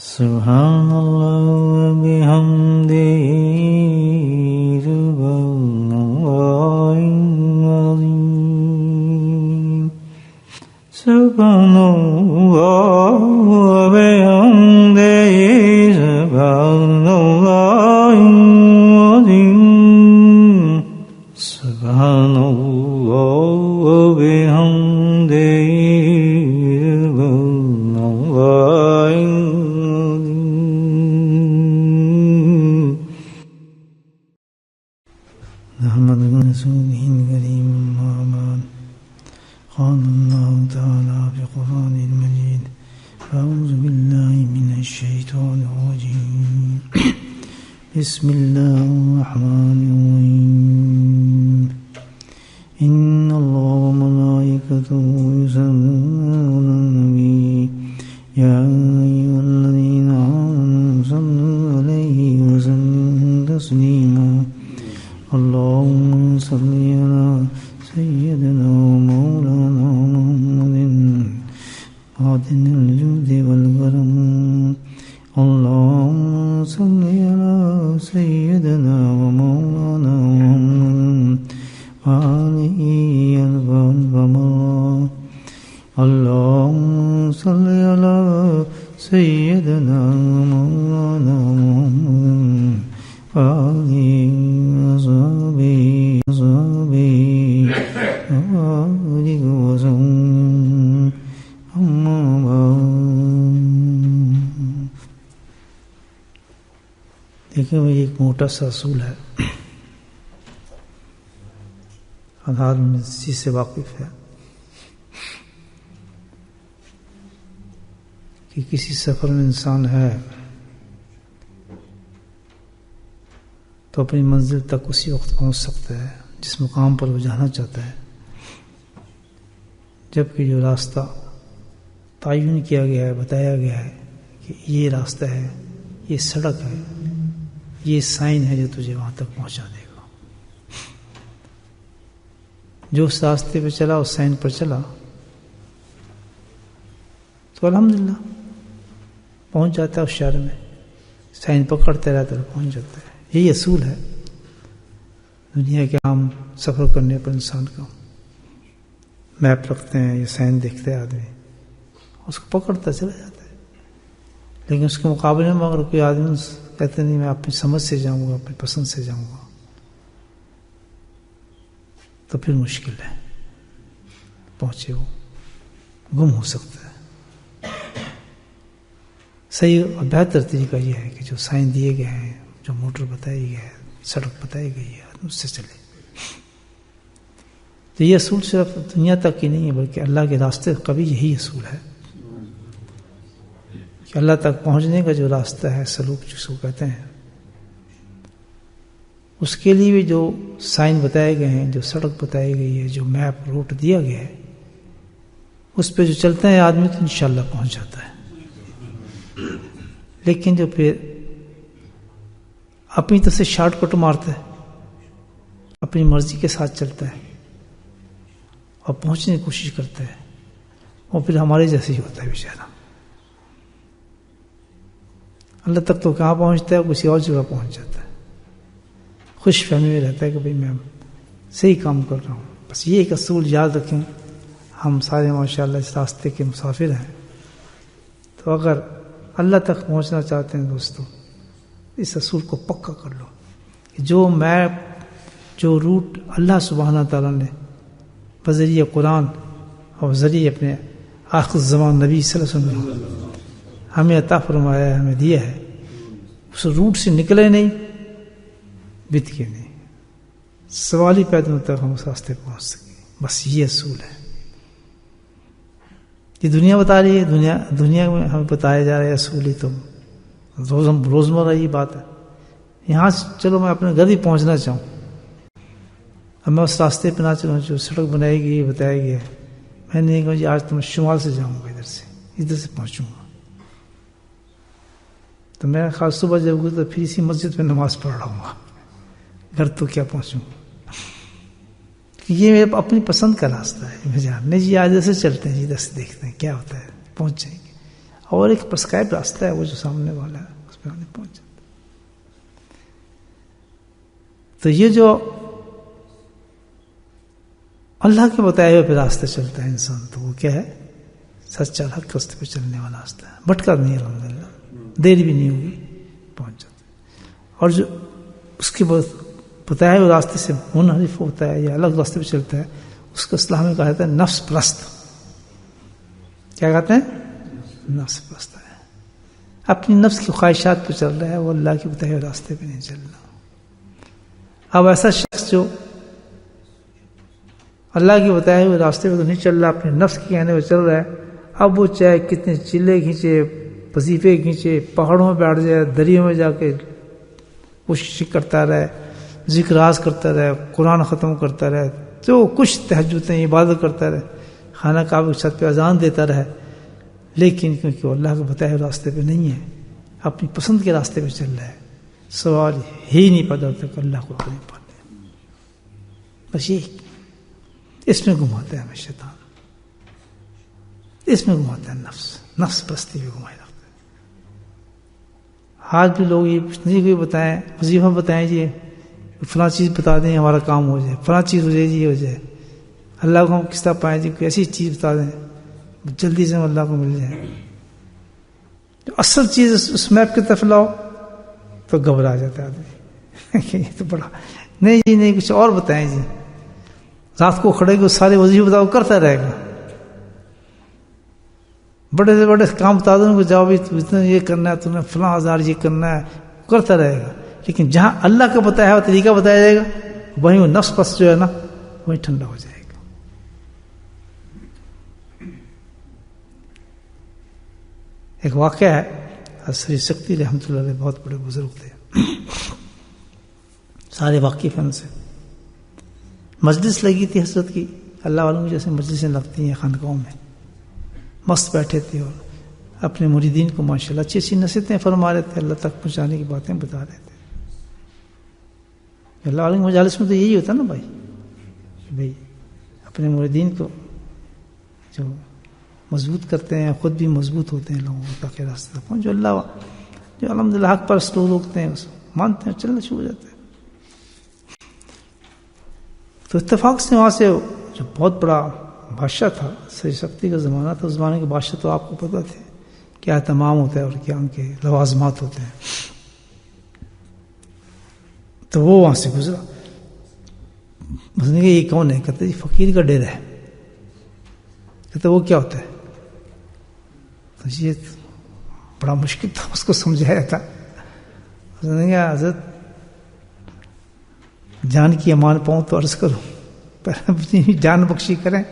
سبحان اللہ وبحمدہ سبحان اللہ العظیم سبحان اللہ وبحمدہ سبحان اللہ العظیم سبحان اللہ وبحمدہ بسم اللہ الرحمن الرحیم ان اللہ وملائکتہ یصلون علی النبی یا ایھا الذین آمنوا صلوا علیہ وسلموا تسلیما اللہم صل علی سیدنا ومولانا محمد خاتم الجود والکرم اللہم صل علی سیدنا ومولانا محمد وآلہ الف مرة اللہم صل علی سیدنا ومولانا محمد وآلہ وصحبہ وآلہ وسلم اما بعد۔ دیکھیں وہ ایک موٹا سا اصول ہے، آدھار میں اسی سے واقف ہے کہ کسی سفر میں انسان ہے تو اپنی منزل تک اسی وقت پہنچ سکتا ہے جس مقام پر وہ جانا چاہتا ہے، جبکہ جو راستہ تعین کیا گیا ہے، بتایا گیا ہے کہ یہ راستہ ہے، یہ سڑک ہے، یہ سائن ہے جو تجھے وہاں تک پہنچا دے گا۔ جو اس راستے پہ چلا، اس سائن پر چلا تو الحمدللہ پہنچ جاتا ہے اس شہر میں، سائن پکڑتے رہتا ہے پہنچ جاتا ہے۔ یہی اصول ہے دنیا کے عام سفر کرنے پر انسان کا، میپ رکھتے ہیں یا سائن دیکھتے ہیں آدمی، اس کو پکڑتا چلا جاتا ہے، لیکن اس کے مقابلے میں اگر کوئی آدمی کہتے نہیں میں اپنی سمجھ سے جاؤں گا، اپنی پسند سے جاؤں گا، تو پھر مشکل ہے، پہنچے وہ گم ہو سکتا ہے۔ صحیح اور بہتر طریقہ یہ ہے کہ جو سائن دیے گئے ہیں، جو موٹر بتائی گئی ہے، سڑک بتائی گئی ہے، اس سے چلے۔ تو یہ اصول صرف دنیا تک ہی نہیں ہے بلکہ اللہ کے راستے کا بھی یہی اصول ہے کہ اللہ تک پہنچنے کا جو راستہ ہے، سلوک جس کو کہتے ہیں، اس کے لیے بھی جو سائن بتائے گئے ہیں، جو سڑک بتائی گئی ہے، جو میپ روٹ دیا گیا ہے، اس پہ جو چلتا ہے آدمی تو انشاءاللہ پہنچ جاتا ہے۔ لیکن جو پھر اپنی طرف سے شارٹ کٹ مارتا ہے، اپنی مرضی کے ساتھ چلتا ہے اور پہنچنے کی کوشش کرتا ہے، وہ پھر ہمارے جیسے ہی ہوتا ہے بیچارہ۔ اللہ تک تو کہاں پہنچتا ہے، کسی اور جگہ پہنچ جاتا ہے، خوش فہمی میں رہتا ہے کہ بھئی میں صحیح کام کر رہا ہوں۔ بس یہ ایک اصول یاد رکھیں، ہم سارے ماشاءاللہ اس راستے کے مسافر ہیں، تو اگر اللہ تک پہنچنا چاہتے ہیں دوستو، اس اصول کو پکا کر لو کہ جو میپ، جو روٹ اللہ سبحانہ تعالیٰ نے بذریعہ قرآن اور ذریعے اپنے آخر زمان نبی صلی اللہ علیہ وسلم ہمیں عطا فرمایا ہے، ہمیں دیا ہے، اس روٹ سے نکلے نہیں، بت کے نہیں، سوالی پیدل تک ہم اس راستے پہنچ سکیں۔ بس یہ اصول ہے، یہ دنیا بتا رہی ہے، دنیا میں ہمیں بتایا جا رہا ہے اصول ہی، تو روزمرہ یہ بات ہے۔ یہاں سے چلو میں اپنے گھر ہی پہنچنا چاہوں، اب میں اس راستے پہ نہ چلوں جو سڑک بنائی گئی بتائی گئی ہے، میں نہیں کہوں جی آج تو میں شمال سے جاؤں گا، ادھر سے پہنچوں گا، تو میرا خیال صبح جب ہوگا تو پھر اسی مسجد میں نماز پڑھ رہا ہوں گا، گھر تو کیا پہنچوں گا۔ یہ میرے اپنی پسند کا راستہ ہے، میں جی آج ایسے چلتے ہیں، جی ادھر سے دیکھتے ہیں کیا ہوتا ہے، پہنچ جائیں گے۔ اور ایک پرسکرائب راستہ ہے وہ جو سامنے والا ہے اس پہ آنے پہنچ جاتا. تو یہ جو اللہ کے بتائے ہوئے پہ راستہ چلتا ہے انسان تو وہ کیا ہے؟ سچا حق راستے پہ چلنے والا راستہ ہے. بھٹکا نہیں الحمدللہ، دیر بھی نہیں ہوگی پہنچ جاتا ہے. اور جو اس کے بتائے ہوئے راستے سے منحرف ہوتا ہے یا الگ راستے پہ چلتا ہے اس کو اصطلاح میں کہا جاتا ہے نفس پرست. کیا کہتے ہیں؟ نفس پرست ہے. اپنی نفس کی خواہشات پہ چل رہا ہے، وہ اللہ کے بتائے ہوئے راستے پہ نہیں چل رہا. اب ایسا شخص جو اللہ کے بتائے ہوئے راستے پہ تو نہیں چل رہا، اپنے نفس کے کہنے پہ چل رہا ہے، اب وہ چاہے کتنے چلے کھینچے، وظیفے کھینچے، پہاڑوں میں بیٹھ جائے، دریوں میں جا کے کوشش کرتا رہے، ذکر راز کرتا رہے، قرآن ختم کرتا رہے، جو کچھ تہجدیں عبادت کرتا رہے، خانہ کعبہ کی چھت پہ اذان دیتا رہے، لیکن کیونکہ وہ اللہ کے بتائے ہوئے راستے پہ نہیں ہے، اپنی پسند کے راستے پہ چل رہا ہے، سوال ہی نہیں پیدا ہوتا کہ اللہ کو نہیں پاتے. بس یہ اس میں گھماتا ہے ہمیں شیطان، اس میں گھماتا ہے نفس پرستی بھی گھمائے رکھتا ہے. آج بھی لوگ یہ نہیں کوئی بتائیں، وظیفہ بتائیں جی فلاں چیز بتا دیں ہمارا کام ہو جائے، فلاں چیز ہو جائے جی ہو جائے، اللہ کو ہم کس طرح پائیں جی، کوئی ایسی چیز بتا دیں جلدی سے ہم اللہ کو مل جائے. تو اصل چیز اس میپ کی طرف لاؤ تو گھبرا جاتا ہے آدمی. یہ تو بڑا نہیں جی، نہیں کچھ اور بتائیں جی. رات کو کھڑے کو سارے وظیفے بتاؤ کرتا رہے گا، بڑے سے بڑے کام بتا دوں کو جاؤ بھی اتنا یہ کرنا ہے، تم نے فلاں ہزار یہ کرنا ہے، کرتا رہے گا. لیکن جہاں اللہ کا بتایا ہوا طریقہ بتایا جائے گا وہیں وہ نفس پس جو ہے نا وہیں ٹھنڈا ہو جائے گا. ایک واقعہ ہے، سری شکتی رحمۃ اللہ علیہ بہت بڑے بزرگ تھے، سارے واقف ہیں ان سے. مجلس لگی تھی حضرت کی، اللہ والوں کی جیسے مجلسیں لگتی ہیں خانقاہوں میں، مست بیٹھے تھے اور اپنے مریدین کو ماشاءاللہ اچھی اچھی نصیحتیں فرما رہے تھے، اللہ تک پہنچانے کی باتیں بتا رہے تھے. اللہ والوں کی مجالس میں تو یہی ہوتا نا بھائی اپنے مریدین کو جو مضبوط کرتے ہیں خود بھی مضبوط ہوتے ہیں، لوگوں تک راستے تک پہنچ، جو اللہ جو الحمدللہ حق پر لوگ روکتے ہیں اس مانتے ہیں، چلنا شروع ہو جاتے ہیں. تو اتفاق سے وہاں سے جو بہت بڑا بادشاہ تھا، سری شکتی کا زمانہ تھا، اس زمانے کے بادشاہ تو آپ کو پتہ تھے کیا تمام ہوتا ہے اور کیا ان کے لوازمات ہوتے ہیں. تو وہ وہاں سے گزرا، اس نے کہا یہ کون ہے؟ کہتے جی فقیر کا ڈیرا ہے. کہتے وہ کیا ہوتا ہے؟ تو یہ بڑا مشکل تھا، اس کو سمجھایا تھا. اس نے کہا حضرت جان کی امان پاؤں تو عرض کروں، پر اپنی جان بخشی کریں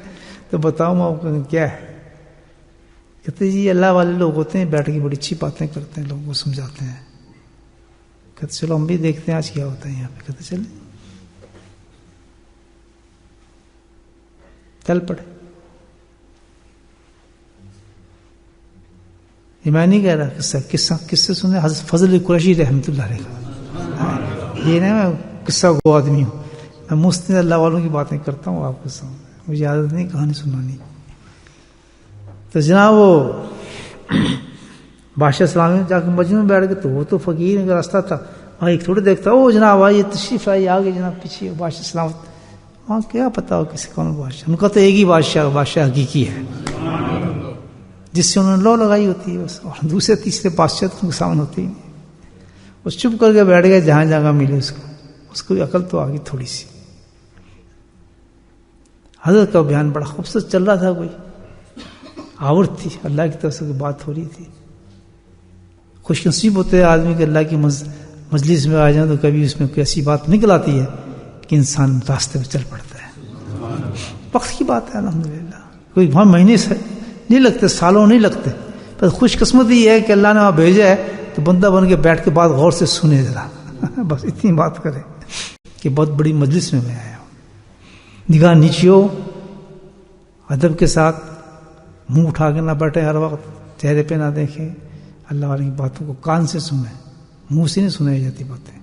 تو بتاؤں میں کیا ہے. کہتے جی اللہ والے لوگ ہوتے ہیں، بیٹھ کے بڑی اچھی باتیں کرتے ہیں، لوگوں کو سمجھاتے ہیں. کہتے چلو ہم بھی دیکھتے ہیں آج کیا ہوتا ہے یہاں پہ. کہتے چلیں چل پڑے. یہ میں نہیں کہہ رہا کس سے سنے، حضرت فضل قریشی رحمۃ اللہ علیہ کا. یہ نہیں قصہ کو آدمی ہوں، میں مستند اللہ والوں کی باتیں کرتا ہوں آپ کو سامنے، مجھے عادت نہیں کہانی سنانی. تو جناب وہ بادشاہ سلام میں جا کے مجمع میں بیٹھ گئے، تو وہ تو فقیر کا راستہ تھا، وہاں ایک تھوڑے دیکھتا او جناب آئیے تشریف آئیے آگے جناب پیچھے. بادشاہ سلامت وہاں کیا پتا ہو کسی کون بادشاہ، ان کا تو ایک ہی بادشاہ حقیقی ہے جس سے انہوں نے لو لگائی ہوتی ہے بس، اور دوسرے تیسرے بادشاہ تو سامنے ہوتی ہی نہیں. وہ چپ کر کے بیٹھ گئے جہاں جگہ ملے اس کو بھی عقل تو آگی تھوڑی سی. حضرت کا بیان بڑا خوبصورت چل رہا تھا، کوئی آورت تھی، اللہ کی طرف سے بات ہو رہی تھی. خوش نصیب ہوتے ہیں آدمی کہ اللہ کی مجلس میں آ جائیں تو کبھی اس میں کوئی ایسی بات نکل آتی ہے کہ انسان راستے پہ چل پڑتا ہے. وقت کی بات ہے الحمدللہ، کوئی وہاں مہینے سے نہیں لگتے، سالوں نہیں لگتے. پر خوش قسمتی یہ ہے کہ اللہ نے وہاں بھیجا ہے تو بندہ بن کے بیٹھ کے بات غور سے سنے ذرا، بس اتنی بات کرے کہ بہت بڑی مجلس میں آیا ہوں. نگاہ نیچی ہو، ادب کے ساتھ، منہ اٹھا کے نہ بیٹھے، ہر وقت چہرے پہ نہ دیکھیں، اللہ والے کی باتوں کو کان سے سنیں، منہ سے نہیں سنائی جاتی باتیں.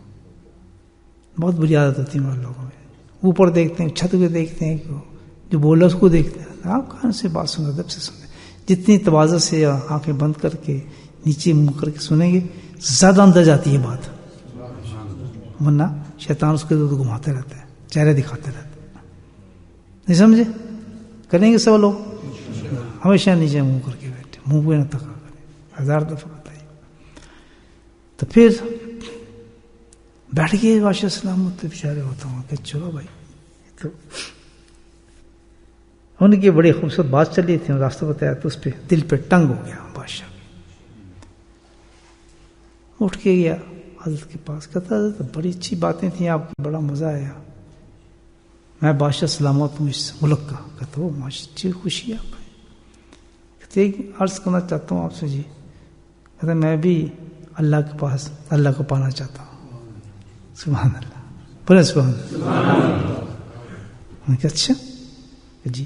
بہت بری عادت ہوتی ہے ہمارے لوگوں میں، اوپر دیکھتے ہیں، چھت پہ دیکھتے ہیں، جو بول رہا اس کو دیکھتے ہیں. آپ کان سے بات سنیں، ادب سے سنیں. جتنی تواضع سے آنکھیں بند کر کے نیچے منہ کر کے سنیں گے زیادہ اندر جاتی ہے بات، ورنہ شیطان اس کے دور گھماتے رہتے ہیں، چہرے دکھاتے رہتے ہیں. نہیں سمجھے؟ کریں گے سب لوگ ہمیشہ نیچے منہ کر کے بیٹھے، منہ پہ نہ تکا کریں، 1000 دفعہ بتائیے. تو پھر بیٹھ گئے بادشاہ سلامت بیچارے ہوتا ہوں کہ چلو بھائی. تو ان کی بڑی خوبصورت بات چلی تھی، راستہ بتایا تو اس پہ دل پہ ٹنگ ہو گیا بادشاہ. اٹھ کے گیا حضرت کے پاس، کہتا حضرت بڑی اچھی باتیں تھیں آپ کی، بڑا مزہ آیا، میں بادشاہ سلامت ہوں اس ملک کا. کہتا وہ ماشاء خوشی ہے. کہتے عرض کرنا چاہتا ہوں آپ سے جی. کہتا میں بھی اللہ کے پاس اللہ کو پانا چاہتا ہوں. سبحان اللہ، بولے سبحان اللہ. میں کہ اچھا جی.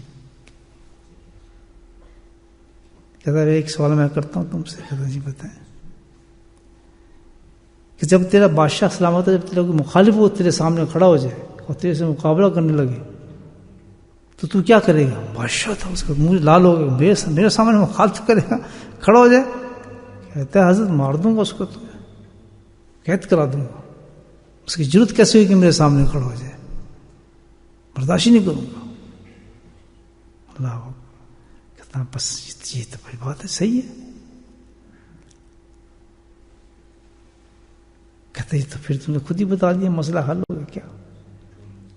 کہتا ہے ایک سوال میں کرتا ہوں تم سے. کہتا جی بتائیں. کہ جب تیرا بادشاہ سلامت ہے، جب تیرا کوئی مخالف وہ تیرے سامنے کھڑا ہو جائے اور تیرے سے مقابلہ کرنے لگے تو کیا کرے گا؟ بادشاہ تھا، اس کا منہ لال ہو گیا، میرے سامنے مخالف کرے گا، کھڑا ہو جائے. کہتا ہے حضرت مار دوں گا اس کو، تو قید کرا دوں گا. اس کی ضرورت کیسے ہوئی کہ میرے سامنے کھڑا ہو جائے؟ برداشت ہی نہیں کروں گا. اللہ کہتا بس یہ تو بڑی بات ہے، صحیح ہے. کہتے ہیں تو پھر تم نے خود ہی بتا دیا مسئلہ حل ہوگا کیا؟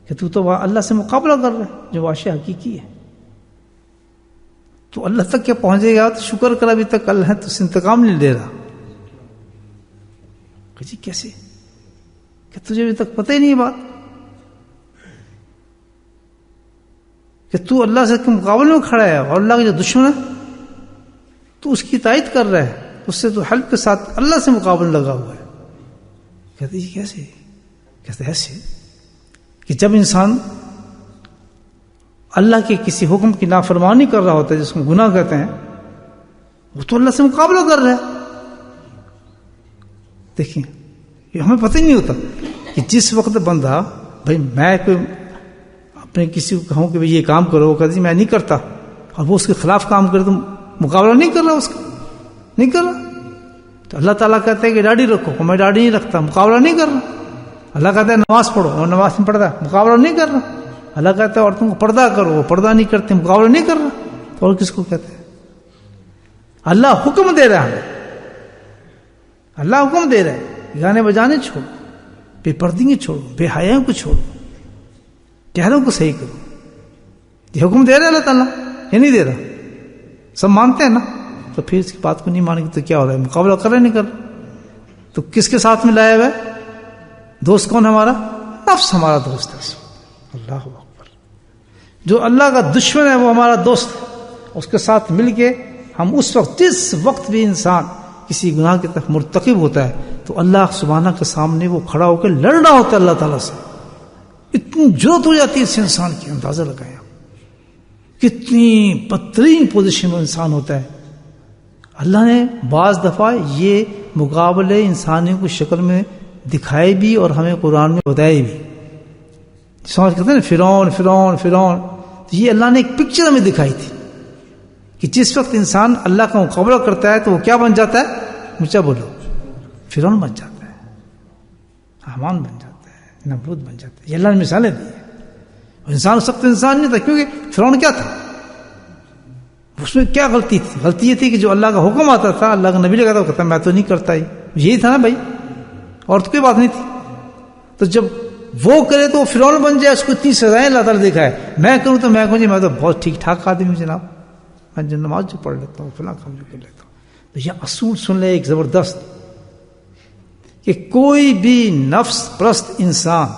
کہ تو اللہ سے مقابلہ کر رہا ہے جو بادشاہ حقیقی ہے. تو اللہ تک کیا پہنچے گا؟ تو شکر کر ابھی تک اللہ ہے تو اس انتقام نہیں لے رہا. کہ جی کیسے؟ کہ تجھے ابھی تک پتہ ہی نہیں بات کہ تو اللہ سے مقابلے میں کھڑا ہے اور اللہ کا جو دشمن ہے تو اس کی تائید کر رہا ہے، اس سے تو حلف کے ساتھ اللہ سے مقابلہ لگا ہوا ہے. کہتے جی کیسے؟ کہتے ایسے کہ جب انسان اللہ کے کسی حکم کی نافرمانی کر رہا ہوتا ہے جس کو گناہ کہتے ہیں، وہ تو اللہ سے مقابلہ کر رہا ہے. دیکھیں یہ ہمیں پتہ ہی نہیں ہوتا کہ جس وقت بندہ بھائی میں کوئی اپنے کسی کو کہوں کہ بھائی یہ کام کرو، وہ کہتے میں نہیں کرتا، اور وہ اس کے خلاف کام کرے تو مقابلہ نہیں کر رہا، اس کا نہیں کر رہا. تو اللہ تعالیٰ کہتے ہیں کہ داڑھی رکھو، میں داڑھی نہیں رکھتا، مقابلہ نہیں کر رہا. اللہ کہتا ہے نماز پڑھو، اور نماز نہیں پڑھتا، مقابلہ نہیں کر رہا. اللہ کہتا ہے اور تم کو پردہ کرو، وہ پردہ نہیں کرتے، مقابلہ نہیں کر رہا. تو اور کس کو کہتے ہیں؟ اللہ حکم دے رہا ہے، اللہ حکم دے رہا ہے گانے بجانے چھوڑو، بے پردگی چھوڑو، بے حیاں کو چھوڑو، چہروں کو صحیح کرو. یہ حکم دے رہا ہے اللہ تعالیٰ، یہ نہیں دے رہا. سب مانتے ہیں نا. تو پھر اس کی بات کو نہیں مانیں گے تو کیا ہو رہا ہے؟ مقابلہ کر رہے نہیں کر رہے. تو کس کے ساتھ میں لایا ہوا ہے؟ دوست کون ہمارا؟ نفس ہمارا دوست ہے. اللہ اکبر. جو اللہ کا دشمن ہے وہ ہمارا دوست ہے. اس کے ساتھ مل کے ہم اس وقت جس وقت بھی انسان کسی گناہ کی طرف مرتکب ہوتا ہے تو اللہ سبحانہ کے سامنے وہ کھڑا ہو کے لڑ رہا ہوتا ہے اللہ تعالیٰ سے. اتنی ضرورت ہو جاتی ہے اس انسان کی، اندازہ لگائیں کتنی بدترین پوزیشن میں انسان ہوتا ہے. اللہ نے بعض دفعہ یہ مقابلے انسانیوں کی شکل میں دکھائے بھی اور ہمیں قرآن میں بتائے بھی. سمجھ کہتے ہیں نا فرعون فرعون فرعون، تو یہ اللہ نے ایک پکچر ہمیں دکھائی تھی کہ جس وقت انسان اللہ کا مقابلہ کرتا ہے تو وہ کیا بن جاتا ہے؟ مجھے بولو، فرعون بن جاتا ہے، حامان بن جاتا ہے، نمرود بن جاتا ہے. یہ اللہ نے مثالیں دی ہیں. انسان سخت انسان نہیں تھا، کیونکہ فرعون کیا تھا؟ اس میں کیا غلطی تھی؟ غلطی یہ تھی کہ جو اللہ کا حکم آتا تھا، اللہ کا نبی لگا تھا، وہ کہتا میں تو نہیں کرتا ہی. یہی تھا نا بھائی، اور تو کوئی بات نہیں تھی. تو جب وہ کرے تو وہ فرعون بن جائے، اس کو اتنی سزائیں اللہ تعالیٰ دکھائے. میں کروں تو میں کہوں جی میں تو بہت ٹھیک ٹھاک آدمی ہوں جناب، میں جو نماز جو پڑھ لیتا ہوں، فلاں کام جو کر لیتا ہوں. تو یہ اصول سن لے ایک زبردست، کہ کوئی بھی نفس پرست انسان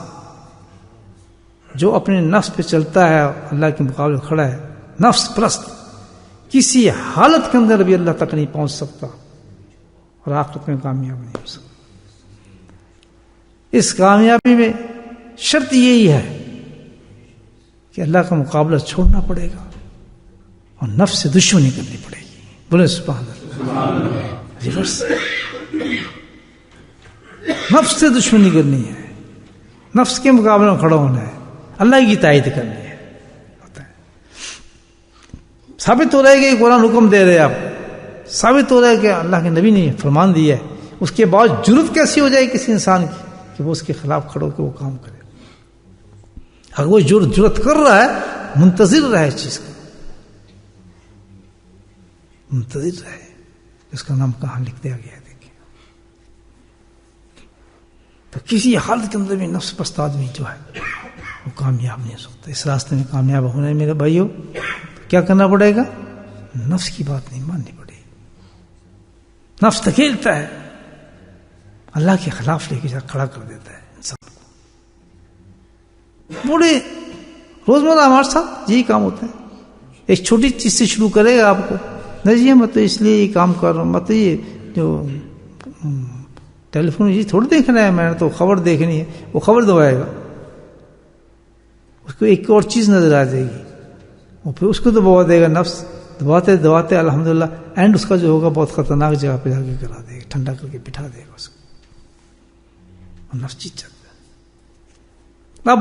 جو اپنے نفس پہ چلتا ہے، اللہ کے مقابلے کھڑا ہے، نفس پرست کسی حالت کے اندر بھی اللہ تک نہیں پہنچ سکتا اور آخرت میں کامیاب نہیں ہو سکتا. اس کامیابی میں شرط یہی ہے کہ اللہ کا مقابلہ چھوڑنا پڑے گا اور نفس سے دشمنی کرنی پڑے گی. بولے سبحان اللہ. ریورس، نفس سے دشمنی کرنی ہے، نفس کے مقابلے میں کھڑا ہونا ہے، اللہ کی تائید کرنی ہے. ثابت ہو رہا ہے کہ قرآن حکم دے رہے آپ، ثابت ہو رہا ہے کہ اللہ کے نبی نے فرمان دیا ہے، اس کے بعد جرت کیسی ہو جائے کسی انسان کی کہ وہ اس کے خلاف کھڑو کہ وہ کام کرے؟ اگر وہ جرت کر رہا ہے، منتظر رہے اس چیز کا، منتظر رہے، اس کا نام کہاں لکھ دیا گیا ہے دیکھیں۔ تو کسی حالت کے اندر بھی نفس پرست آدمی جو ہے وہ کامیاب نہیں ہو سکتا۔ اس راستے میں کامیاب ہونا ہے میرے بھائیوں، کیا کرنا پڑے گا؟ نفس کی بات نہیں ماننی پڑے گی۔ نفس دھکیلتا ہے، اللہ کے خلاف لے کے جا کھڑا کر دیتا ہے انسان کو۔ بڑے روزمرہ ہمارے ساتھ یہی کام ہوتا ہے، ایک چھوٹی چیز سے شروع کرے گا آپ کو، نہیں جی میں تو اس لیے یہ کام کر رہا ہوں، میں تو یہ جو ٹیلی فون یہ تھوڑی دیکھنا ہے، میں نے تو خبر دیکھنی ہے، وہ خبر دبائے گا، اس کو ایک اور چیز نظر آ جائے گی، اور پھر اس کو دبا دے گا نفس، دباتے دباتے الحمدللہ اینڈ اس کا جو ہوگا بہت خطرناک جگہ پہ جا کے کرا دے گا، ٹھنڈا کر کے بٹھا دے گا اس کو، اور نفس جیت جاتا ہے۔ اب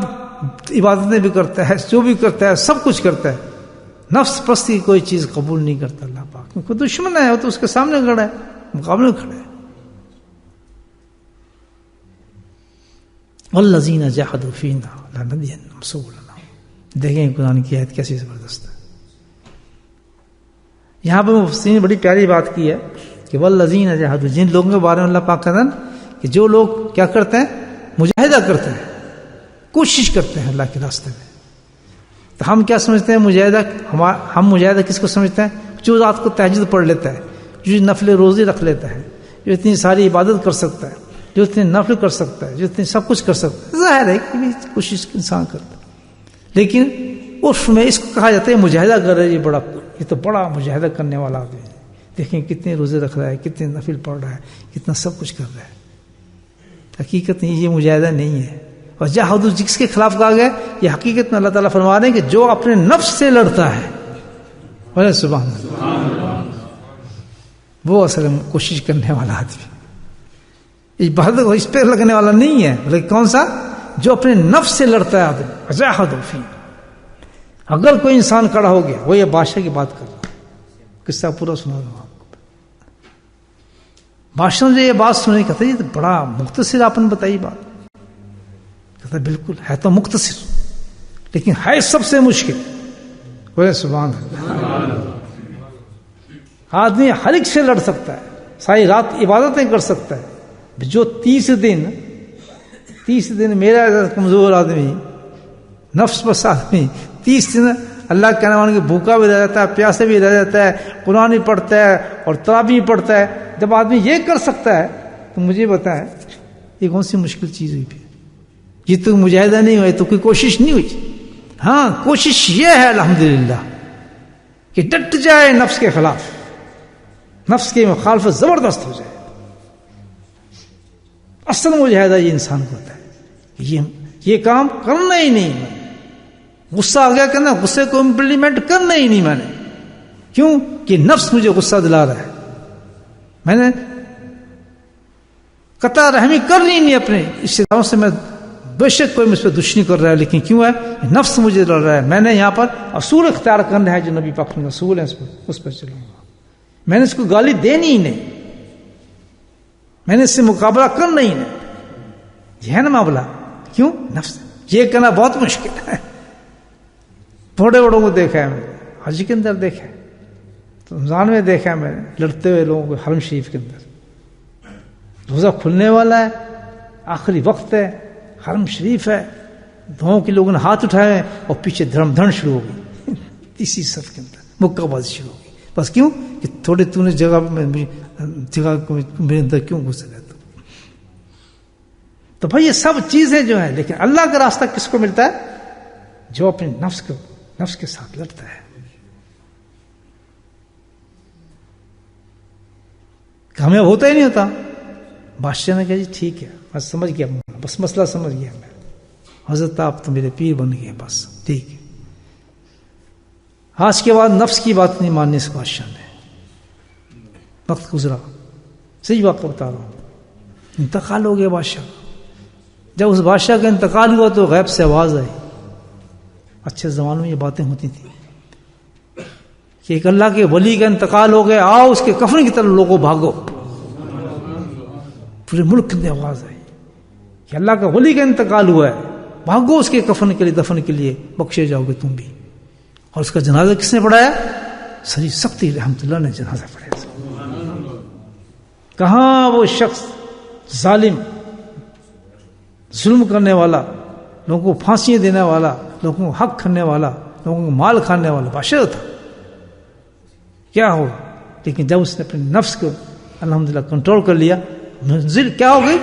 عبادتیں بھی کرتا ہے، جو بھی کرتا ہے سب کچھ کرتا ہے، نفس پرستی کوئی چیز قبول نہیں کرتا اللہ پاک، کیونکہ دشمن ہے وہ تو اس کے سامنے کھڑا ہے، مقابلے میں کھڑا ہے۔ والذین جاہدوا فینا لنہدینہم سبلنا، دیکھیں قرآن کی آیت کیسی زبردست ہے۔ یہاں پہ مفسرین نے بڑی پیاری بات کی ہے کہ والذین جاہدوا، جن لوگوں کے بارے میں اللہ پاک کہتا ہے کہ جو لوگ کیا کرتے ہیں؟ مجاہدہ کرتے ہیں، کوشش کرتے ہیں اللہ کے راستے میں۔ تو ہم کیا سمجھتے ہیں مجاہدہ؟ ہم مجاہدہ کس کو سمجھتے ہیں؟ جو رات کو تہجد پڑھ لیتا ہے، جو نفل روزی رکھ لیتا ہے، جو اتنی ساری عبادت کر سکتا ہے، جو اتنے نفل کر سکتا ہے، جو اتنے سب کچھ کر سکتا ہے، ظاہر ہے کہ کوشش انسان کرتا ہے، لیکن عرف میں اس کو کہا جاتا ہے مجاہدہ کر رہا ہے، یہ تو بڑا مجاہدہ کرنے والا آدمی ہے، دیکھیں کتنے روزے رکھ رہا ہے، کتنے نفل پڑھ رہا ہے، کتنا سب کچھ کر رہا ہے۔ حقیقت میں یہ مجاہدہ نہیں ہے، اور جہاد جس کے خلاف کہا گیا، یہ حقیقت میں اللہ تعالیٰ فرما رہے ہیں کہ جو اپنے نفس سے لڑتا ہے، بولے سبحان اللہ، وہ اصل میں کوشش کرنے والا آدمی، عبادت اس پہ لگنے والا نہیں ہے، بلکہ کون سا؟ جو اپنے نفس سے لڑتا ہے آدمی۔ جاہدوا فینا، اگر کوئی انسان کھڑا ہو گیا، وہ یہ بادشاہ کی بات کر رہا، قصہ پورا سنا رہا ہوں آپ کو۔ بادشاہ نے یہ بات سنی، کہتا یہ تو بڑا مختصر آپ نے بتائی بات، کہتا بالکل ہے تو مختصر، لیکن ہے سب سے مشکل۔ بولے سبحان اللہ۔ آدمی ہر ایک سے لڑ سکتا ہے، ساری رات عبادتیں کر سکتا ہے، جو 30 دن میرا کمزور آدمی، نفس بس آدمی 30 دن اللہ کے نام کے بھوکا بھی رہ جاتا ہے، پیاسے بھی رہ جاتا ہے، قرآن بھی پڑھتا ہے اور تراویح بھی پڑھتا ہے، جب آدمی یہ کر سکتا ہے تو مجھے بتائیں یہ کون سی مشکل چیز ہوئی پھر؟ یہ تو مجاہدہ نہیں ہوئی، تو کوئی کوشش نہیں ہوئی۔ ہاں کوشش یہ ہے الحمدللہ کہ ڈٹ جائے نفس کے خلاف، نفس کی مخالفت زبردست ہو جائے۔ اصل مجاہدہ یہ انسان کو ہوتا ہے کہ یہ کام کرنا ہی نہیں، میں غصہ آ گیا کرنا، غصے کو امپلیمنٹ کرنا ہی نہیں میں نے، کیوں کہ نفس مجھے غصہ دلا رہا ہے، میں نے قطع رحمی کرنی نہیں اپنے رشتے داروں سے، میں بے شک کوئی مجھ پہ دشمنی کر رہا ہے، لیکن کیوں ہے؟ نفس مجھے لڑ رہا ہے، میں نے یہاں پر اصول اختیار کرنا ہے جو نبی پاک نے اصول ہے، اس پر چلوں گا، میں نے اس کو گالی دینی ہی نہیں، میں نے اس سے مقابلہ کرنا ہی نہیں، یہ ہے نا معاملہ۔ کیوں؟ نفس، یہ کرنا بہت مشکل ہے۔ بڑے بڑوں کو دیکھا ہے میں نے، حج کے اندر دیکھا ہے، رمضان میں دیکھا ہے میں نے، لڑتے ہوئے لوگوں کو حرم شریف کے اندر، روزہ کھلنے والا ہے، آخری وقت ہے، حرم شریف ہے، دھوؤں کے لوگوں نے ہاتھ اٹھائے اور پیچھے دھڑم دھڑ شروع ہو گئی، تیسری صف کے اندر مکہ بازی شروع ہو گئی، بس کیوں کہ تھوڑے تو نے جگہ کو میرے اندر کیوں گھس گئے؟ تو بھائی یہ سب چیزیں جو ہیں، لیکن اللہ کا راستہ کس کو ملتا ہے؟ جو اپنے نفس کے ساتھ لڑتا ہے۔ کامیاب ہوتا ہی نہیں ہوتا۔ بادشاہ نے کہا جی ٹھیک ہے، بس سمجھ گیا، بس مسئلہ سمجھ گیا میں، حضرت آپ تو میرے پیر بن گئے، بس ٹھیک ہے۔ آج کے بعد نفس کی بات نہیں ماننے سے بادشاہ نے، وقت گزرا، صحیح وقت بتا رہا ہوں، انتقال ہو گیا بادشاہ۔ جب اس بادشاہ کا انتقال ہوا تو غیب سے آواز آئی، اچھے زمانوں میں یہ باتیں ہوتی تھیں کہ ایک اللہ کے ولی کا انتقال ہو گیا، آؤ اس کے کفن کی طرف لوگوں بھاگو. پورے ملک میں آواز آئی کہ اللہ کا ولی کا انتقال ہوا ہے، بھاگو اس کے کفن کے لیے، دفن کے لیے، بخشے جاؤ گے تم بھی. اور اس کا جنازہ کس نے پڑھایا؟ سری سختی رحمت اللہ نے جنازہ پڑھایا. کہاں وہ شخص ظالم، ظلم کرنے والا، لوگوں کو پھانسیاں دینے والا، لوگوں کو حق کھانے والا، لوگوں کو مال کھانے والا بادشاہ تھا، کیا ہو. لیکن جب اس نے اپنے نفس کو الحمدللہ کنٹرول کر لیا، منزل کیا ہو گئی؟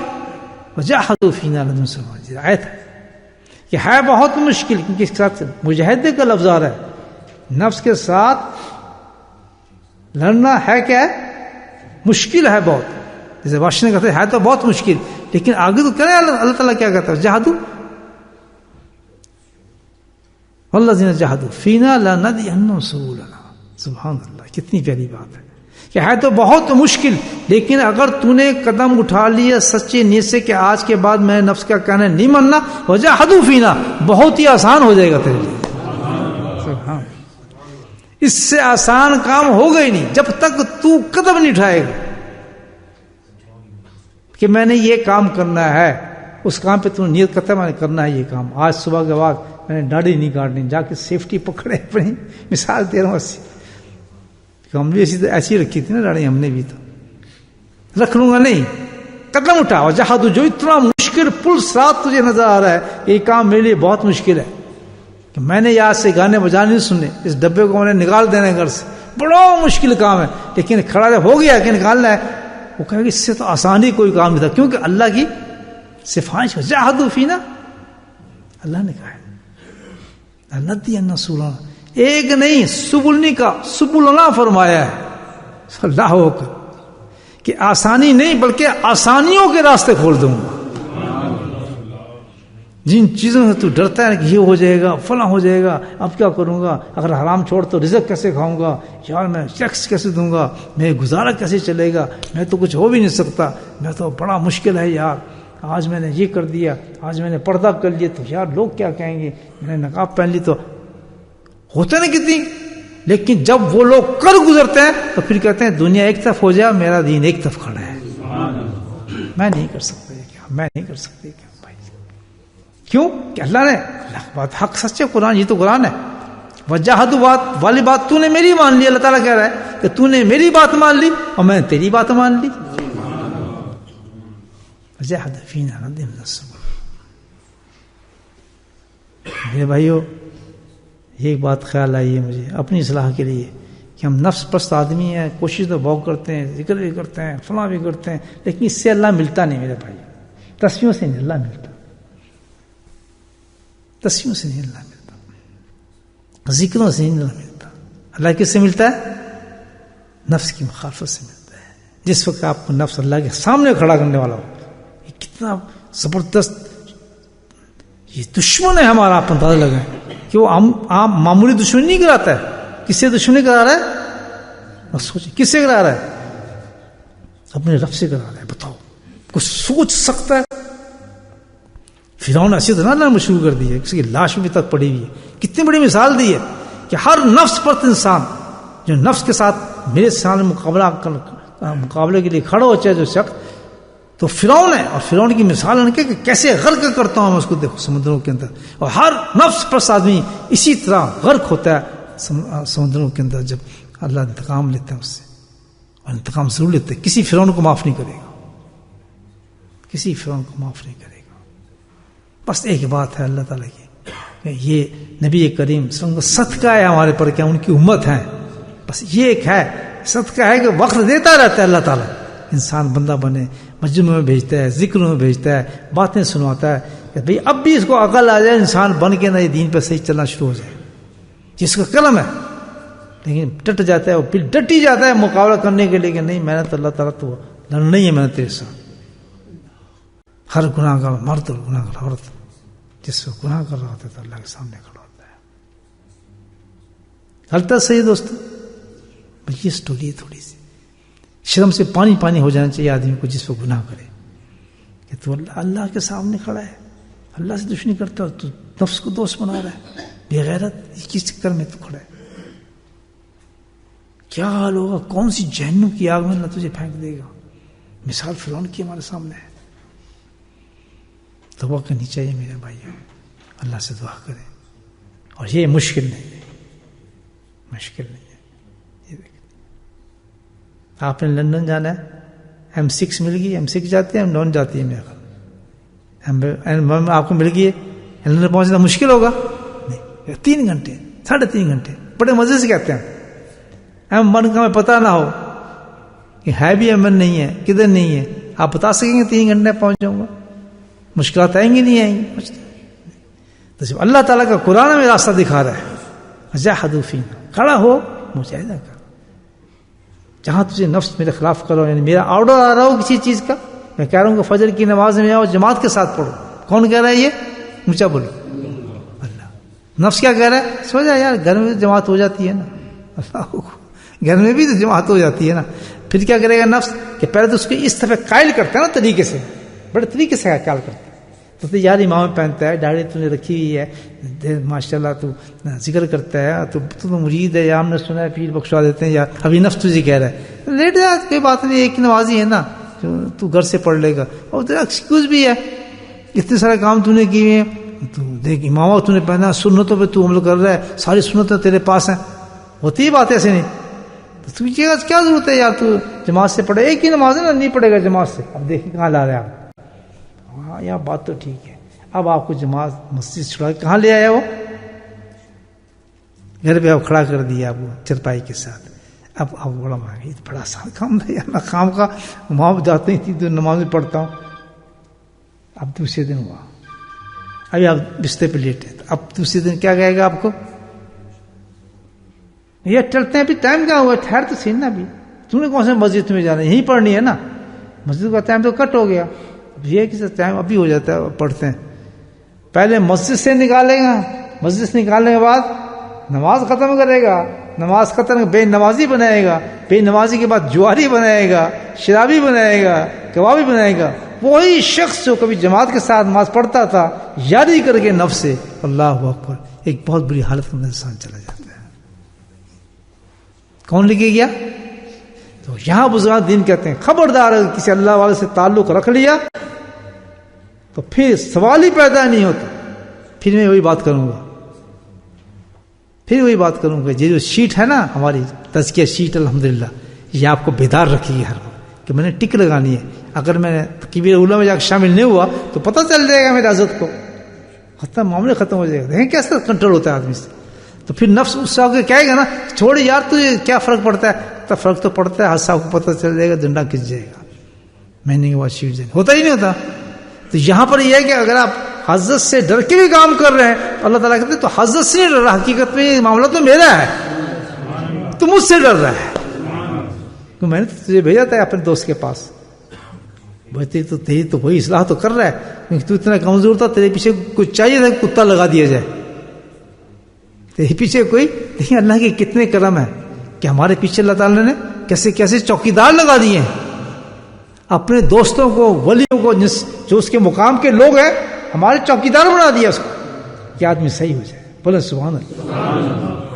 وجاہدوا فینا لننصرنہ. آیت ہے کہ ہے بہت مشکل، کیونکہ اس کے ساتھ مجاہدے کا لفظ آ رہا ہے. نفس کے ساتھ لڑنا ہے کیا ہے؟ مشکل ہے بہت. جیسے بادشاہ نے کہتے ہے تو بہت مشکل، لیکن آگے تو کریں. اللہ تعالیٰ کیا کہتا ہے؟ جہادوا والذین جاہدوا فینا لنہدینہم سبلنا. سبحان اللہ، کتنی پیاری بات ہے کہ ہے تو بہت مشکل، لیکن اگر تو نے قدم اٹھا لیا سچے نیت سے کہ آج کے بعد میں نفس کا کہنا نہیں ماننا، وجاہدوا فینا، بہت ہی آسان ہو جائے گا تیرے لیے. سبحان، اس سے آسان کام ہوگا ہی نہیں جب تک تو قدم نہیں اٹھائے گا کہ میں نے یہ کام کرنا ہے. اس کام پہ تو نیت کرتا ہے میں نے کرنا ہے یہ کام. آج صبح کے بعد میں نے داڑھی نہیں کاٹنی، جا کے سیفٹی پکڑے اپنی. مثال دے رہا ہوں ایسی، ہم بھی ایسی رکھی تھی نا داڑھی، ہم نے بھی تو رکھ لوں گا نہیں. قدم اٹھا وجاہدوا، جو اتنا مشکل پل سرات تجھے نظر آ رہا ہے، یہ کام میرے لیے بہت مشکل ہے کہ میں نے یاد سے گانے بجانے نہیں سننے، اس ڈبے کو میں نے نکال دینا گھر سے، بڑا مشکل کام ہے. لیکن کھڑا جب ہو گیا کہ نکالنا ہے، وہ کہے گا اس سے تو آسانی کوئی کام نہیں تھا، کیونکہ اللہ کی سفارش ہے. جاہدوا فینا، اللہ نے کہا ہے لنہدینہم سبلنا، ایک نہیں سبلنی کا سبلنا فرمایا ہے. اللہ اکبر، کہ آسانی نہیں بلکہ آسانیوں کے راستے کھول دوں گا. جن چیزوں سے تو ڈرتا ہے کہ یہ ہو جائے گا، فلاں ہو جائے گا، اب کیا کروں گا، اگر حرام چھوڑ تو رزق کیسے کھاؤں گا، یار میں ٹیکس کیسے دوں گا، میں گزارا کیسے چلے گا، میں تو کچھ ہو بھی نہیں سکتا، میں تو بڑا مشکل ہے یار، آج میں نے یہ کر دیا، آج میں نے پردہ کر لیا تو یار لوگ کیا کہیں گے، میں نے نقاب پہن لی تو ہوتا نا کتنی. لیکن جب وہ لوگ کر گزرتے ہیں تو پھر کہتے ہیں دنیا ایک طرف ہو جائے، میرا دین ایک طرف کھڑا ہے. میں نہیں کر سکتا یہ کیا، میں نہیں کر سکتا یہ کیا بھائی. کیوں کہ اللہ نے بات حق سچے قرآن، یہ تو قرآن ہے. وجاہدوا بات والی بات تو نے میری مان لی. اللہ تعالیٰ کہہ رہا ہے کہ تو نے میری بات مان لی اور میں نے تیری بات مان لی. وجاہدوا فینا لنہدینہم سبلنا. میرے بھائیو، یہ ایک بات خیال آئی ہے مجھے اپنی اصلاح کے لیے کہ ہم نفس پرست آدمی ہیں، کوشش تو بہت کرتے ہیں، ذکر بھی کرتے ہیں، فلاں بھی کرتے ہیں، لیکن اس سے اللہ ملتا نہیں میرے بھائی. تسبیحوں سے نہیں اللہ ملتا، تسبیحوں سے نہیں اللہ ملتا، ذکروں سے نہیں اللہ ملتا. اللہ کس سے ملتا ہے؟ نفس کی مخالفت سے ملتا ہے. جس وقت آپ کو نفس اللہ کے سامنے کھڑا کرنے والا ہو، یہ کتنا زبردست یہ دشمن ہے ہمارا. آپ اندازہ لگائیں کہ وہ عام معمولی دشمنی نہیں کراتا ہے. کس سے دشمنی کرا رہا ہے؟ سوچیں کس سے کرا رہا ہے؟ اپنے رب سے کرا رہا ہے. بتاؤ کچھ سوچ سکتا ہے؟ فرعون ایسی طرح نہ شروع کر دی ہے، کسی کی لاش بھی تک پڑی ہوئی ہے. کتنی بڑی مثال دی ہے کہ ہر نفس پرست انسان جو نفس کے ساتھ میرے سامنے مقابلے کے لیے کھڑا ہو چاہے جو شخص، تو فرعون ہے. اور فرعون کی مثال ان کے کہ کیسے غرق کرتا ہوں میں اس کو، دیکھو سمندروں کے اندر. اور ہر نفس پرست آدمی اسی طرح غرق ہوتا ہے سمندروں کے اندر جب اللہ انتقام لیتا ہے اس سے. اور انتقام ضرور لیتا ہے. کسی فرعون کو معاف نہیں کرے گا، کسی فرعون کو معاف نہیں کرے گا. بس ایک بات ہے اللہ تعالیٰ کی کہ یہ نبی کریم صلی اللہ علیہ وسلم صدقہ ہے ہمارے پر، کیا ان کی امت ہیں. بس یہ ایک ہے صدقہ ہے کہ وقت دیتا رہتا ہے اللہ تعالیٰ. انسان بندہ بنے، مجمع میں بھیجتا ہے، ذکر میں بھیجتا ہے، باتیں سنواتا ہے کہ بھئی اب بھی اس کو عقل آ جائے، انسان بن کے نہ یہ دین پہ صحیح چلنا شروع ہو جائے. جس کا قلم ہے لیکن ڈٹ جاتا ہے، وہ پھر ڈٹ ہی جاتا ہے مقابلہ کرنے کے لیے کہ نہیں میں نے تو اللہ تعالیٰ تو لڑنا ہی ہے، میں نے تیرے ساتھ. ہر گناہ گار مرد اور گناہ گار عورت جس کو گناہ کر رہا ہوتا ہے تو اللہ کے سامنے کھڑا ہوتا ہے. غلط صحیح دوستو، بلکہ یہ سٹوری ہے تھوڑی سی. شرم سے پانی پانی ہو جانا چاہیے آدمی کو جس کو گناہ کرے کہ تو اللہ کے سامنے کھڑا ہے، اللہ سے دشمنی کرتا ہے، تو نفس کو دوست بنا رہا ہے، بے غیرت. اس چکر میں تو کھڑا ہے. کیا حال ہوگا, کون سی جہنم کی آگ میں اللہ تجھے پھینک دے گا. مثال فرعون کی ہمارے سامنے ہے. توبہ کرنی چاہیے میرے بھائیوں, اللہ سے دعا کریں. اور یہ مشکل نہیں ہے, مشکل نہیں ہے. یہ دیکھیں, آپ نے لندن جانا ہے, M6 مل گئی, M6 جاتے ہیں, M9 جاتی ہے میرے خیال. آپ کو مل گئی ہے, لندن پہنچنا مشکل ہوگا نہیں. 3 گھنٹے 3.5 گھنٹے بڑے مزے سے کہتے ہیں. M1 کا ہمیں پتہ نہ ہو کہ ہے بھی M1 نہیں ہے, کدھر نہیں ہے, آپ بتا سکیں گے 3 گھنٹے پہنچ جاؤں گا. مشکلات آئیں گی نہیں آئیں گی. تو جب اللہ تعالیٰ کا قرآن ہمیں راستہ دکھا رہا ہے, جاہدوا فینا, کھڑا ہو مجاہدہ کر. جہاں تجھے نفس میرے خلاف کرو, یعنی میرا آرڈر آ رہا ہو کسی چیز کا, میں کہہ رہا ہوں کہ فجر کی نماز میں آؤ, جماعت کے ساتھ پڑھو. کون کہہ رہا ہے یہ؟ اونچا بولو. اللہ. نفس کیا کہہ رہا ہے؟ سو جا یار, گھر میں جماعت ہو جاتی ہے نا. اللہ, گھر میں بھی تو جماعت ہو جاتی ہے نا. پھر کیا کرے گا نفس کہ پہلے تو اس کو اس طرح قائل کرتا ہے نا, طریقے سے, بڑے طریقے سے قائل کرتا ہے. تو یار امام پہنتا ہے, داڑھی تو نے رکھی ہوئی ہے, ماشاء اللہ تو ذکر کرتا ہے, تو مرید ہے, یا ہم نے سنا ہے پیر بخشوا دیتے ہیں, یا ابھی نفس تجھے کہہ رہا ہے لیٹ جا, کوئی بات نہیں, ایک نمازی ہے نا, تو گھر سے پڑھ لے گا. اور تیرا ایکسکیوز بھی ہے, اتنے سارے کام تو نے کیے ہیں, تو دیکھ امامہ تو نے پہنا, سنتوں پہ تو عمل کر رہا ہے, ساری سنتیں تیرے پاس ہیں. ہوتی ہی بات ایسے نہیں. تو تجھے کیا ضرورت ہے یار, تو جماعت سے پڑھے, ایک ہی نماز ہے نا, نہیں پڑھے گا جماعت سے. اب دیکھیں کہاں لا رہے ہیں آپ. ہاں یہاں بات تو ٹھیک ہے. اب آپ کو جماعت مسجد چھڑا کہاں لے آیا, وہ گھر پہ آپ کھڑا کر دیا آپ کو چرپائی کے ساتھ. اب آپ بڑا مانگے, بڑا آسان کام ہے یار, کام کا وہاں جاتے ہی تھی تو نماز میں پڑھتا ہوں. اب دوسرے دن ہوا, ابھی آپ بستر پہ لیٹے, اب دوسرے دن کیا کہے گا آپ کو, یہ چلتے ہیں, ابھی ٹائم کہاں ہوا, ٹھہر تو سین نا, ابھی تم نے کون سے مسجد میں جانا ہے, یہیں پڑھنی ہے نا, مسجد کا ٹائم تو کٹ ہو گیا. یہ کسی ٹائم ابھی ہو جاتا ہے, پڑھتے ہیں. پہلے مسجد سے نکالے گا, مسجد سے نکالنے کے بعد نماز ختم کرے گا, نماز ختم بے نمازی بنائے گا, بے نمازی کے بعد جواری بنائے گا, شرابی بنائے گا, کبابی بنائے گا. وہی شخص جو کبھی جماعت کے ساتھ نماز پڑھتا تھا, یاری کر کے نفس سے, اللہ اکبر, ایک بہت بری حالت میں انسان چلا جاتا ہے. کون لے کے گیا؟ تو یہاں بزرگان دین کہتے ہیں خبردار, کسی اللہ والے سے تعلق رکھ لیا تو پھر سوال ہی پیدا نہیں ہوتا. پھر میں وہی بات کروں گا, یہ جو شیٹ ہے نا ہماری تزکیہ شیٹ, الحمدللہ یہ آپ کو بیدار رکھے گی ہر وقت کہ میں نے ٹک لگانی ہے. اگر میں نے کبیر اولیاء میں جا کے شامل نہیں ہوا تو پتہ چل جائے گا میری عزت کو, ختم, معاملے ختم ہو جائے گا. دیکھیں کیسا کنٹرول ہوتا ہے آدمی سے. تو پھر نفس اس سے آگے کہے گا نا, چھوڑ یار تجھے کیا فرق پڑتا ہے, تو فرق تو پڑتا ہے, حادثہ کو پتہ چل جائے گا, ڈنڈا کھنچ جائے گا, مہینے کے بعد شیٹ جائے, ہوتا ہی نہیں ہوتا. تو یہاں پر یہ ہے کہ اگر آپ حضرت سے ڈر کے بھی کام کر رہے ہیں, اللہ تعالیٰ کہتے ہیں تو حضرت سے نہیں ڈر رہا, حقیقت میں یہ معاملہ تو میرا ہے, تو مجھ سے ڈر رہا ہے, تو میں نے تجھے بھیجا تھا اپنے دوست کے پاس. تیری تو وہی اصلاح تو کر رہا ہے, کیونکہ تو اتنا کمزور تھا, تیرے پیچھے کچھ چاہیے تھا کتا لگا دیا جائے. تیرے پیچھے کوئی, دیکھیں اللہ کے کتنے کرم ہے کہ ہمارے پیچھے اللہ تعالیٰ نے کیسے کیسے چوکیدار لگا دیے ہیں. اپنے دوستوں کو, ولیوں کو, جو اس کے مقام کے لوگ ہیں, ہمارے چوکیدار بنا دیا اس کو, کہ آدمی صحیح ہو جائے. بولے سبحان اللہ.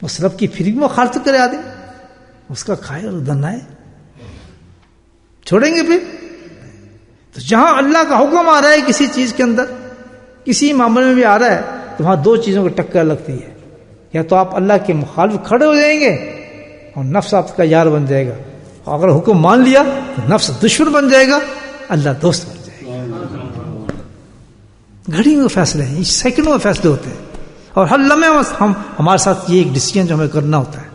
اس رب کی فری میں خرچ کرے آدمی, اس کا کھائے اور دنائے, چھوڑیں گے پھر. تو جہاں اللہ کا حکم آ رہا ہے کسی چیز کے اندر, کسی معاملے میں بھی آ رہا ہے, تو وہاں 2 چیزوں کی ٹکر لگتی ہے. یا تو آپ اللہ کے مخالف کھڑے ہو جائیں گے اور نفس آپ کا یار بن جائے گا, اور اگر حکم مان لیا تو نفس دشمن بن جائے گا, اللہ دوست بن جائے گا. گھڑی میں فیصلے ہیں, سیکنڈوں میں فیصلے ہوتے ہیں, اور ہر لمحے ہمارے ساتھ یہ ایک ڈیسیجن جو ہمیں کرنا ہوتا ہے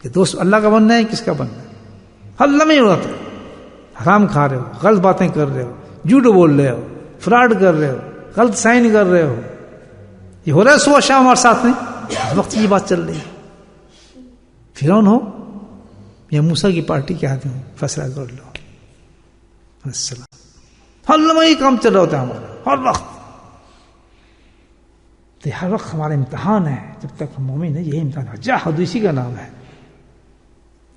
کہ دوست اللہ کا بننا ہے, کس کا بننا ہے. ہر لمحے ہوتا ہے, حرام کھا رہے ہو, غلط باتیں کر رہے ہو, جھوٹ بول رہے ہو, فراڈ کر رہے ہو, غلط سائن کر رہے ہو, یہ ہو رہا ہے صبح شام ہمارے ساتھ میں, اس وقت یہ بات چل رہی ہے. فرعون ہو یا موسیٰ کی پارٹی کے آدمی ہو, فیصلہ کر لو. السلام. ہر لمحے یہ کام چل رہا ہوتا ہے ہمارا, ہر وقت. تو ہر وقت ہمارا امتحان ہے, جب تک ہم مومن ہیں, یہی امتحان ہے. جہاد اسی کا نام ہے.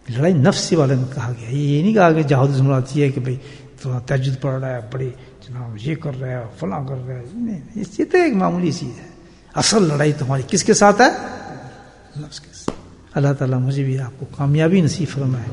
لڑائی نفس والے میں کہا گیا, یہ نہیں کہا کہ جہاد مراد یہ ہے کہ بھائی تھوڑا تہجد پڑھ رہا ہے, بڑی جناب یہ کر رہا ہے, فلاں کر رہا ہے. نہیں, یہ تو ایک معمولی چیز ہے. اصل لڑائی تمہاری کس کے ساتھ ہے؟ نفس کے ساتھ. اللہ تعالیٰ مجھے بھی آپ کو کامیابی نصیب فرمائے.